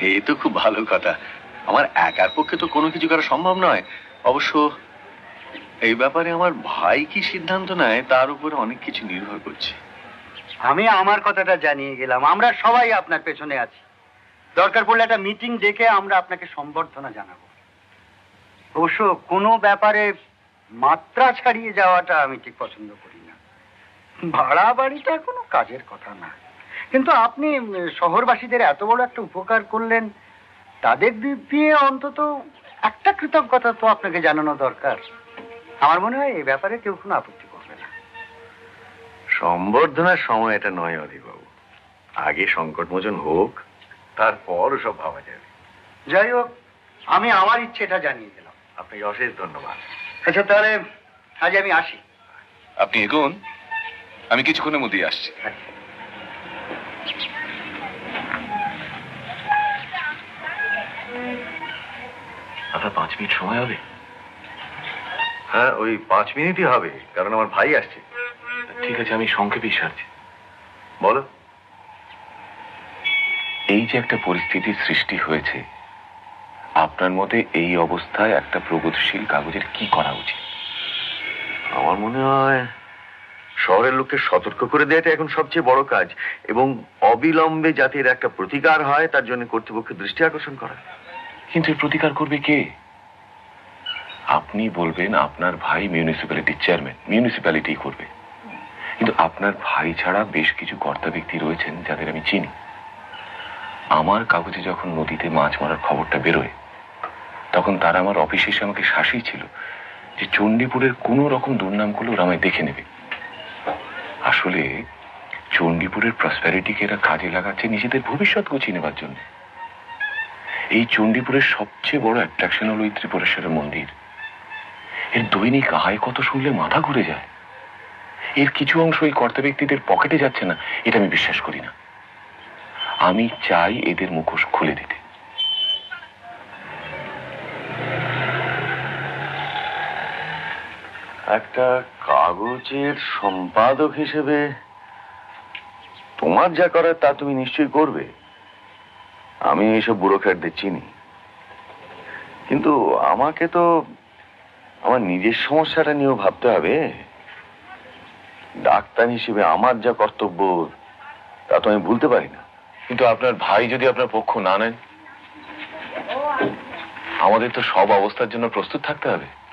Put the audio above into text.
এই তো খুব ভালো কথা। আমার একার পক্ষে তো কোনো কিছু করা সম্ভব নয়। অবশ্য এই ব্যাপারে আমার ভাই কি সিদ্ধান্ত নেয় তার উপরে অনেক কিছু নির্ভর করছে। আমি আমার কথাটা জানিয়ে গেলাম, আমরা সবাই আপনার পেছনে আছি। দরকার পড়লে একটা মিটিং ডেকে আমরা আপনাকে সম্বর্ধনা জানাবো। অবশ্য কোনো ব্যাপারে মাত্রা ছাড়িয়ে যাওয়াটা আমি ঠিক পছন্দ করি না। ভাড়া বাড়িটা কোনো কাজের কথা না, কিন্তু আপনি শহরবাসীদের এত বড় একটা উপকার করলেন, তাদের দিক দিয়ে অন্তত একটা কৃতজ্ঞতা তো আপনাকে জানানো দরকার। আমার মনে হয় এই ব্যাপারে কেউ কোনো আপত্তি করবে না। সম্বর্ধনার সময় এটা নয় অধীরবাবু, আগে সংকটমোচন হোক, তারপর সব ভাবা যাবে। যাই হোক, আমি আমার ইচ্ছেটা জানিয়ে দিলাম। আপনাকে অশেষ ধন্যবাদ। আচ্ছা, তাহলে আজ আমি আসি। আপনি এগোন, আমি কিছুক্ষণের মধ্যেই আসছি। আপনার 5 মিনিট সময় হবে? হ্যাঁ, ওই 5 মিনিটই হবে, কারণ আমার ভাই আসছে। ঠিক আছে, আমি সংক্ষেপেই সারছি। বলো। এই যে একটা পরিস্থিতির সৃষ্টি হয়েছে, আপনার মতে এই অবস্থায় একটা প্রগতিশীল কাগজের কি করা উচিত? আমার মনে হয় শহরের লোককে সতর্ক করে দেওয়াটা এখন সবচেয়ে বড় কাজ, এবং অবিলম্বে যাতে এর একটা প্রতিকার হয় তার জন্য কর্তৃপক্ষের দৃষ্টি আকর্ষণ করা। কিন্তু এর প্রতিকার করবে কে? আপনি বলবেন আপনার ভাই মিউনিসিপ্যালিটির চেয়ারম্যান, মিউনিসিপ্যালিটি করবে। কিন্তু আপনার ভাই ছাড়া বেশ কিছু কর্তা ব্যক্তি রয়েছেন যাদের আমি চিনি। আমার কাগজে যখন নদীতে মাছ মারার খবরটা বেরোয়, তখন তারা আমার অফিসে এসে আমাকে শাসিয়েছিল যে চণ্ডীপুরের কোনো রকম দুর্নাম করলে ওরা আমায় দেখে নেবে। আসলে চণ্ডীপুরের প্রসপ্যারিটিকে এরা কাজে লাগাচ্ছে নিজেদের ভবিষ্যৎ গুছিয়ে নেবার জন্য। এই চণ্ডীপুরের সবচেয়ে বড় অ্যাট্রাকশন হলো এই ত্রিপুরেশ্বরের মন্দির। এর দৈনিক আয় কত শুনলে মাথা ঘুরে যায়। এর কিছু অংশ এই কর্তা ব্যক্তিদের পকেটে যাচ্ছে না, এটা আমি বিশ্বাস করি না। আমি চাই এদের মুখোশ খুলে দিতে। একটা কাগজের সম্পাদক হিসেবে তোমার যা করার তা তুমি নিশ্চয়ই করবে। আমি এইসব ব্যুরোক্র্যাটদের চিনি, কিন্তু আমাকে তো আমার নিজের সমস্যাটা নিয়েও ভাবতে হবে। ডাক্তার হিসেবে আমার যা কর্তব্য তা তো আমি ভুলতে পারি না। কিন্তু আপনার ভাই যদি আপনার পক্ষ না নেন, আমাদের তো সব অবস্থার জন্য প্রস্তুত থাকতে হবে।